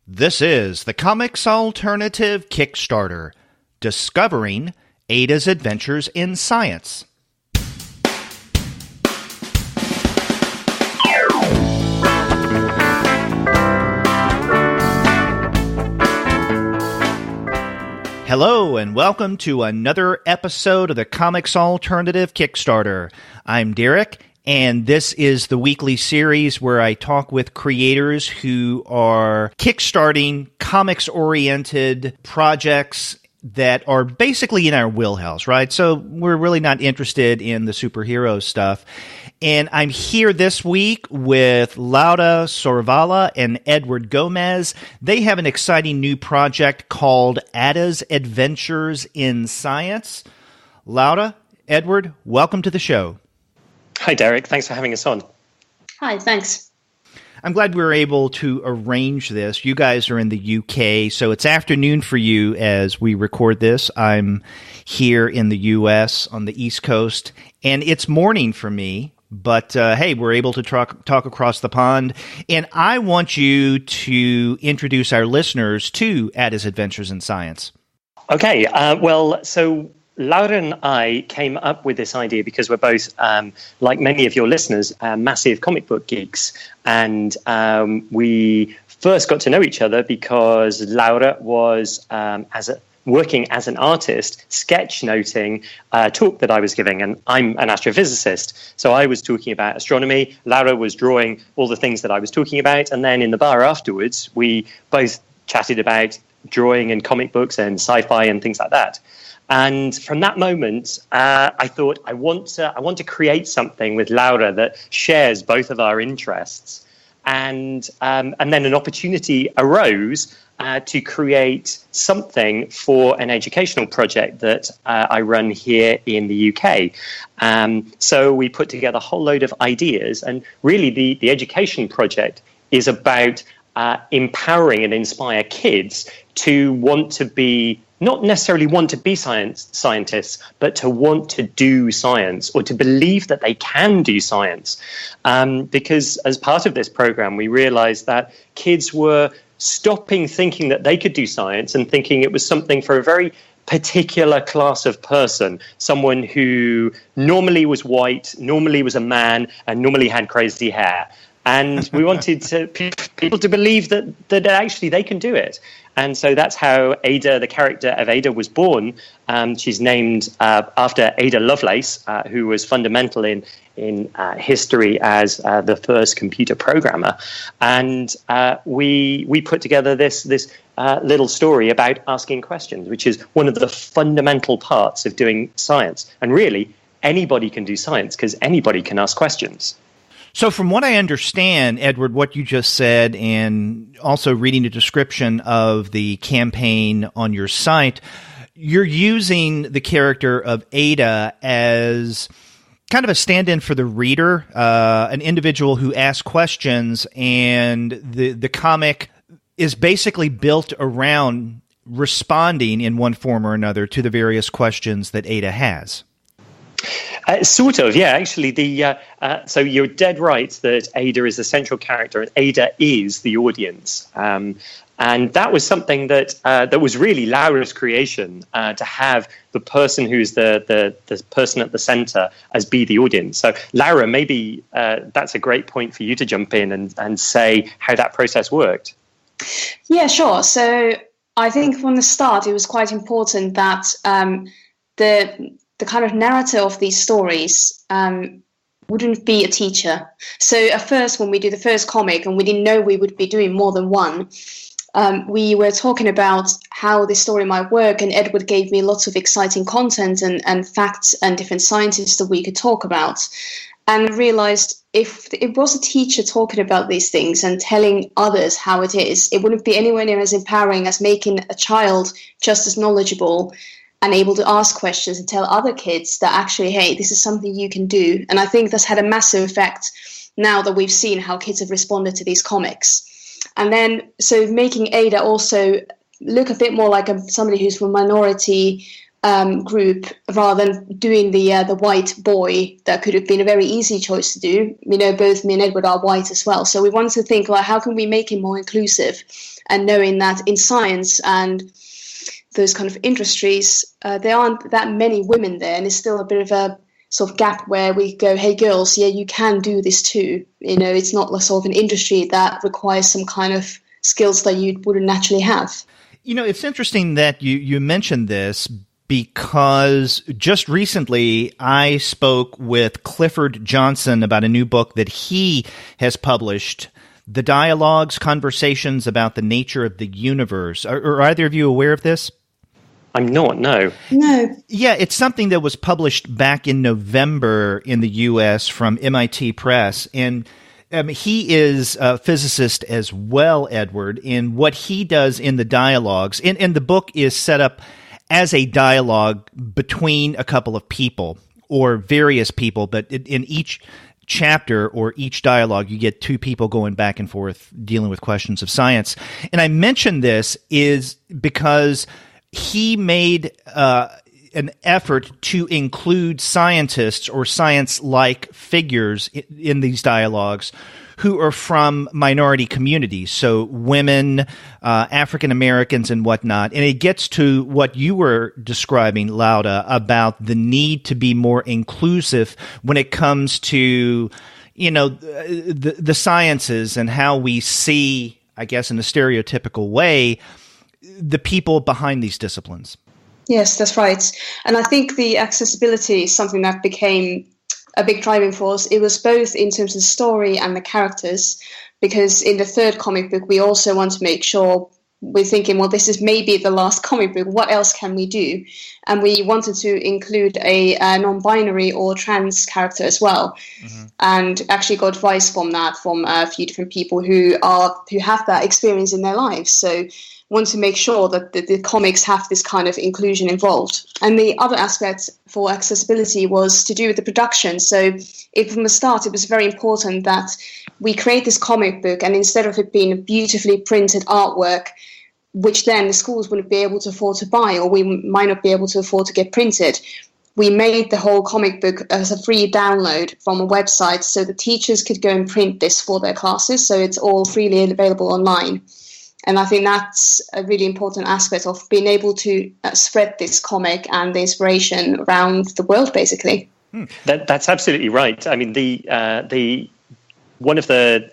This is the Comics Alternative Kickstarter, discovering Ada's adventures in science. Hello and welcome to another episode of the Comics Alternative Kickstarter. I'm Derek, and this is the weekly series where I talk with creators who are kickstarting comics-oriented projects that are basically in our wheelhouse, right? So we're really not interested in the superhero stuff. And I'm here this week with Laura Sorvala and Edward Gomez. They have an exciting new project called Ada's Adventures in Science. Laura, Edward, welcome to the show. Hi, Derek. Thanks for having us on. Hi, thanks. I'm glad we were able to arrange this. You guys are in the UK, so it's afternoon for you as we record this. I'm here in the US on the East Coast, and it's morning for me. But hey, we're able to talk across the pond. And I want you to introduce our listeners to Ada's Adventures in Science. Okay. So Laura and I came up with this idea because we're both, like many of your listeners, massive comic book geeks. And we first got to know each other because Laura was working as an artist, sketchnoting a talk that I was giving, and I'm an astrophysicist. So I was talking about astronomy. Laura was drawing all the things that I was talking about. And then in the bar afterwards, we both chatted about drawing and comic books and sci-fi and things like that. And from that moment, I thought, I want to create something with Laura that shares both of our interests. And then an opportunity arose to create something for an educational project that I run here in the UK. So we put together a whole load of ideas, and really the education project is about empowering and inspire kids to want to be, not necessarily want to be scientists, but to want to do science or to believe that they can do science. Because as part of this program, we realized that kids were stopping thinking that they could do science and thinking it was something for a very particular class of person, someone who normally was white, normally was a man, and normally had crazy hair. And we wanted people to believe that actually they can do it. And so that's how Ada, the character of Ada, was born. She's named after Ada Lovelace, who was fundamental in history as the first computer programmer. And we put together this little story about asking questions, which is one of the fundamental parts of doing science. And really, anybody can do science because anybody can ask questions. So from what I understand, Edward, what you just said, and also reading the description of the campaign on your site, you're using the character of Ada as kind of a stand-in for the reader, an individual who asks questions, and the comic is basically built around responding in one form or another to the various questions that Ada has. Sort of, yeah. Actually, so you're dead right that Ada is the central character, and Ada is the audience. And that was something that was really Laura's creation, to have the person who's the person at the center as be the audience. So, Laura, maybe that's a great point for you to jump in and say how that process worked. Yeah, sure. So I think from the start, it was quite important that the kind of narrator of these stories wouldn't be a teacher. So at first, when we did the first comic, and we didn't know we would be doing more than one, we were talking about how this story might work, and Edward gave me lots of exciting content and facts and different scientists that we could talk about, and realized if it was a teacher talking about these things and telling others how it is, it wouldn't be anywhere near as empowering as making a child just as knowledgeable and able to ask questions and tell other kids that actually, hey, this is something you can do. And I think that's had a massive effect now that we've seen how kids have responded to these comics. And then, so making Ada also look a bit more like somebody who's from a minority group rather than doing the white boy. That could have been a very easy choice to do. Both me and Edward are white as well, so we wanted to think, well, how can we make it more inclusive? And knowing that in science and those kind of industries, there aren't that many women there, and it's still a bit of a sort of gap where we go, hey girls, yeah, you can do this too. It's not sort of an industry that requires some kind of skills that you wouldn't naturally have. It's interesting that you mentioned this, because just recently I spoke with Clifford Johnson about a new book that he has published, The Dialogues, Conversations About the Nature of the Universe. Are either of you aware of this? I'm not, no. No. Yeah, it's something that was published back in November in the U.S. from MIT Press. And he is a physicist as well, Edward, and what he does in the dialogues, and the book is set up as a dialogue between a couple of people or various people, but in each chapter or each dialogue, you get two people going back and forth dealing with questions of science. And I mention this is because he made an effort to include scientists or science-like figures in these dialogues who are from minority communities, so women, African Americans, and whatnot. And it gets to what you were describing, Lauda, about the need to be more inclusive when it comes to, the sciences and how we see, I guess, in a stereotypical way, the people behind these disciplines. Yes, that's right. And I think the accessibility is something that became a big driving force. It was both in terms of the story and the characters, because in the third comic book, we also want to make sure we're thinking, well, this is maybe the last comic book. What else can we do? And we wanted to include a non-binary or trans character as well, and actually got advice from that from a few different people who have that experience in their lives. So want to make sure that the comics have this kind of inclusion involved. And the other aspect for accessibility was to do with the production. So from the start, it was very important that we create this comic book, and instead of it being a beautifully printed artwork, which then the schools wouldn't be able to afford to buy, or we might not be able to afford to get printed, we made the whole comic book as a free download from a website, so the teachers could go and print this for their classes. So it's all freely available online. And I think that's a really important aspect of being able to spread this comic and the inspiration around the world, basically. That's absolutely right. I mean, the one of the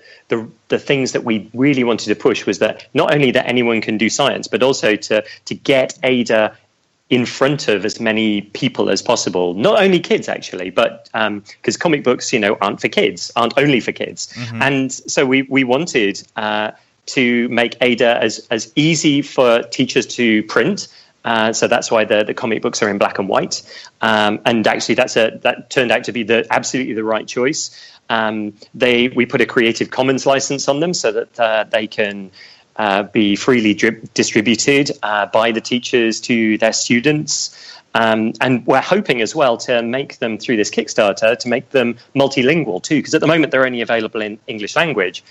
things that we really wanted to push was that not only that anyone can do science, but also to get Ada in front of as many people as possible. Not only kids, actually, but because comic books, aren't for kids, aren't only for kids. And so we wanted to make Ada as easy for teachers to print. So that's why the comic books are in black and white. And actually, that turned out to be absolutely the right choice. We put a Creative Commons license on them so that they can be freely distributed by the teachers to their students. And we're hoping as well to make them, through this Kickstarter, to make them multilingual too, because at the moment they're only available in English language.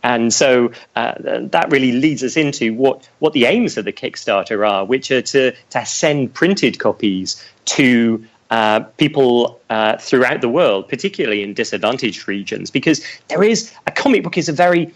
And so that really leads us into what the aims of the Kickstarter are, which are to send printed copies to people throughout the world, particularly in disadvantaged regions, because a comic book is a very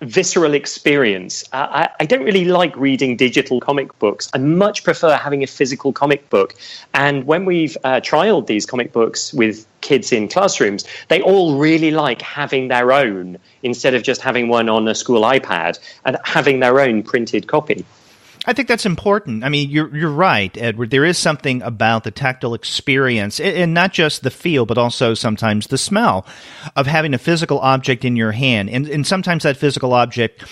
visceral experience. I don't really like reading digital comic books. I much prefer having a physical comic book. And when we've trialed these comic books with kids in classrooms, they all really like having their own instead of just having one on a school iPad, and having their own printed copy. I think that's important. I mean, you're right, Edward. There is something about the tactile experience, and not just the feel, but also sometimes the smell of having a physical object in your hand. And sometimes that physical object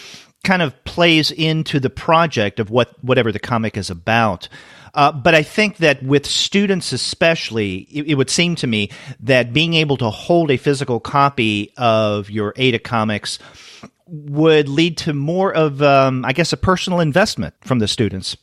kind of plays into the project of whatever the comic is about. But I think that with students especially, it would seem to me that being able to hold a physical copy of your Ada comics would lead to more of, I guess, a personal investment from the students.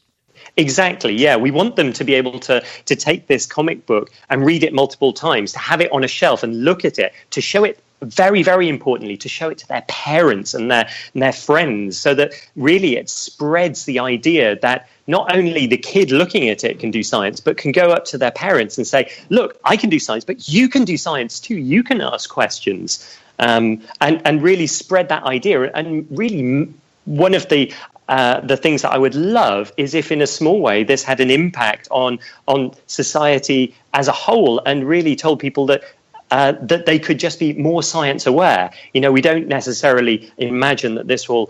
Exactly, yeah. We want them to be able to take this comic book and read it multiple times, to have it on a shelf and look at it, to show it very, very importantly, to show it to their parents and their friends, so that really it spreads the idea that not only the kid looking at it can do science, but can go up to their parents and say, look, I can do science, but you can do science too. You can ask questions, and really spread that idea. And really, one of the things that I would love is if in a small way this had an impact on society as a whole, and really told people that they could just be more science aware. We don't necessarily imagine that this will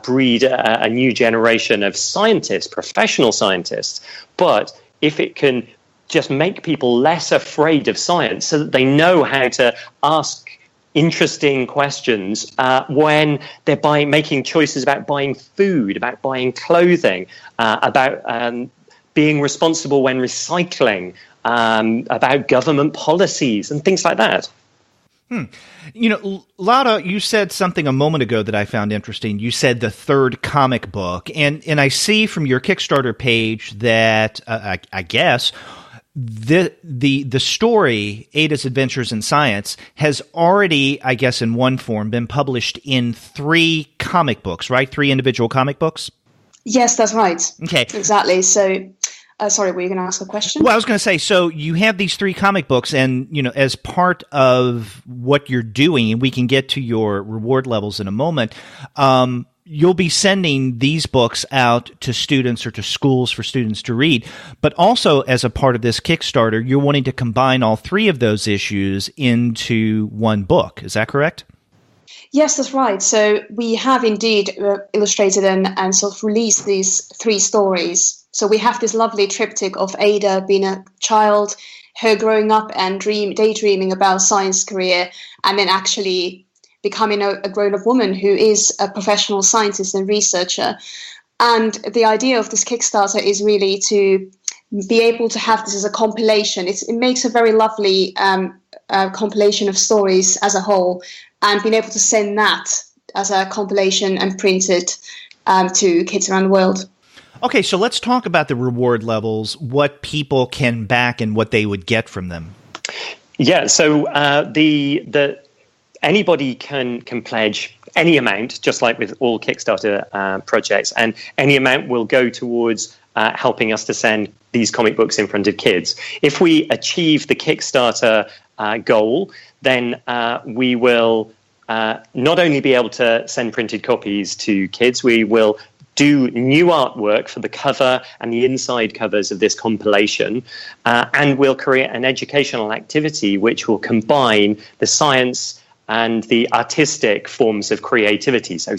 breed a new generation of scientists, professional scientists, but if it can just make people less afraid of science, so that they know how to ask interesting questions when they're making choices about buying food, about buying clothing, about being responsible when recycling, about government policies and things like that. Laura, you said something a moment ago that I found interesting. You said the third comic book, and I see from your Kickstarter page that I guess the story Ada's Adventures in Science has already, I guess, in one form, been published in 3 comic books, right? 3 individual comic books? Yes, that's right. Okay. Exactly. So, sorry, were you going to ask a question? Well, I was going to say, so you have these 3 comic books, and, as part of what you're doing, and we can get to your reward levels in a moment, you'll be sending these books out to students or to schools for students to read. But also, as a part of this Kickstarter, you're wanting to combine all 3 of those issues into one book. Is that correct? Yes, that's right. So we have indeed illustrated and sort of released these 3 stories. So we have this lovely triptych of Ada being a child, her growing up and daydreaming about science career, and then actually becoming a grown-up woman who is a professional scientist and researcher. And the idea of this Kickstarter is really to be able to have this as a compilation. It makes a very lovely compilation of stories as a whole, and being able to send that as a compilation and print it to kids around the world. Okay, so let's talk about the reward levels, what people can back and what they would get from them. Yeah, so anybody can pledge any amount, just like with all Kickstarter projects, and any amount will go towards helping us to send these comic books in front of kids. If we achieve the Kickstarter goal, then we will not only be able to send printed copies to kids, we will do new artwork for the cover and the inside covers of this compilation, and we'll create an educational activity which will combine the science and the artistic forms of creativity. So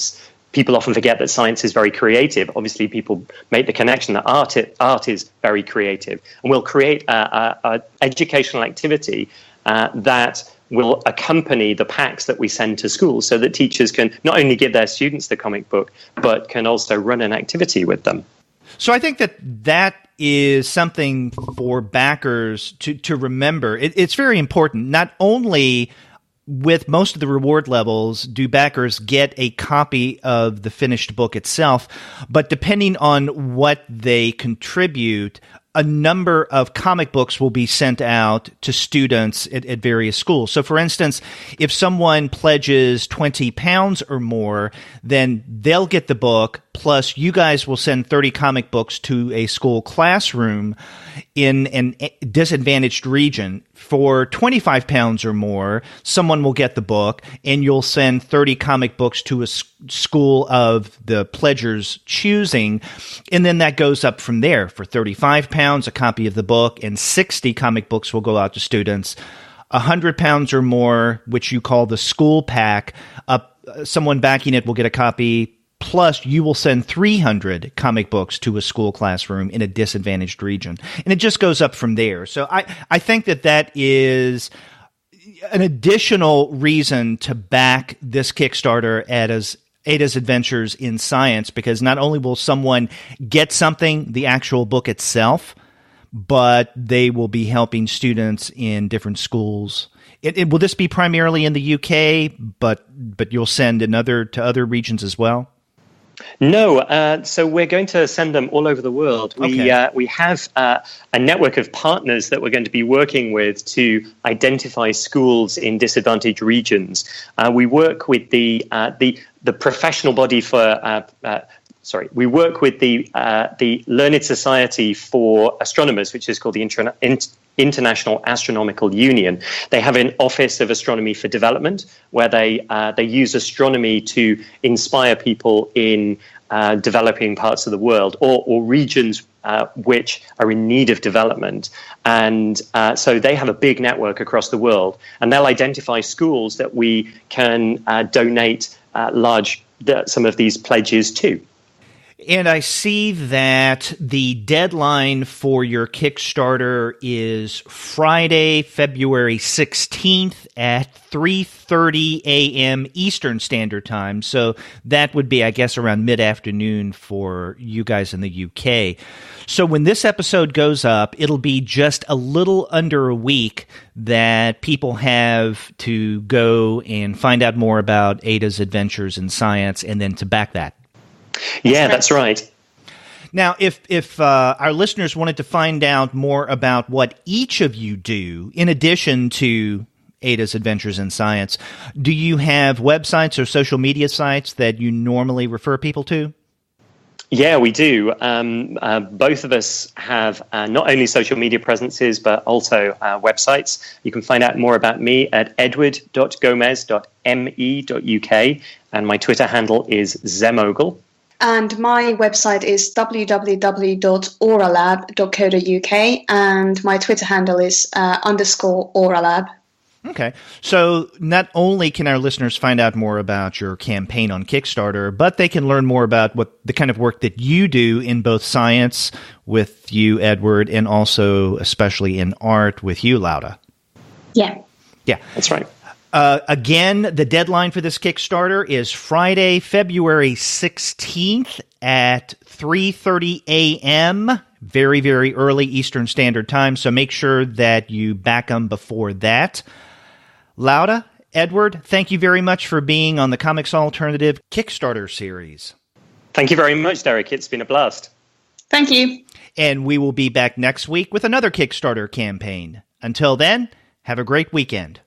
people often forget that science is very creative. Obviously, people make the connection that art is very creative. And we'll create an educational activity that will accompany the packs that we send to schools, so that teachers can not only give their students the comic book, but can also run an activity with them. So I think that is something for backers to remember. It's very important. Not only with most of the reward levels do backers get a copy of the finished book itself, but depending on what they contribute, a number of comic books will be sent out to students at various schools. So, for instance, if someone pledges £20 or more, then they'll get the book, plus you guys will send 30 comic books to a school classroom in a disadvantaged region. For £25 or more, someone will get the book, and you'll send 30 comic books to a school of the pledger's choosing, and then that goes up from there. For £35, a copy of the book, and 60 comic books will go out to students. £100 or more, which you call the school pack, someone backing it will get a copy, plus you will send 300 comic books to a school classroom in a disadvantaged region. And it just goes up from there. So I think that is an additional reason to back this Kickstarter Ada's Adventures in Science, because not only will someone get something, the actual book itself, but they will be helping students in different schools. Will this be primarily in the UK, but you'll send to other regions as well? No, so we're going to send them all over the world. Okay. We have a network of partners that we're going to be working with to identify schools in disadvantaged regions. We work with the professional body for. We work with the Learned Society for Astronomers, which is called the International Astronomical Union. They have an Office of Astronomy for Development, where they use astronomy to inspire people in developing parts of the world or regions which are in need of development. And so they have a big network across the world, and they'll identify schools that we can donate some of these pledges to. And I see that the deadline for your Kickstarter is Friday, February 16th at 3:30 a.m. Eastern Standard Time. So that would be, I guess, around mid-afternoon for you guys in the UK. So when this episode goes up, it'll be just a little under a week that people have to go and find out more about Ada's adventures in science and then to back that. Yeah, that's right. Now, if our listeners wanted to find out more about what each of you do, in addition to Ada's Adventures in Science, do you have websites or social media sites that you normally refer people to? Yeah, we do. Both of us have not only social media presences, but also websites. You can find out more about me at edward.gomez.me.uk, and my Twitter handle is Zemogle. And my website is www.auralab.co.uk, and my Twitter handle is _auralab. Okay. So not only can our listeners find out more about your campaign on Kickstarter, but they can learn more about what the kind of work that you do in both science with you, Edward, and also especially in art with you, Lauda. Yeah. Yeah. That's right. Again, the deadline for this Kickstarter is Friday, February 16th at 3:30 a.m., very, very early Eastern Standard Time, so make sure that you back them before that. Lauda, Edward, thank you very much for being on the Comics Alternative Kickstarter series. Thank you very much, Derek. It's been a blast. Thank you. And we will be back next week with another Kickstarter campaign. Until then, have a great weekend.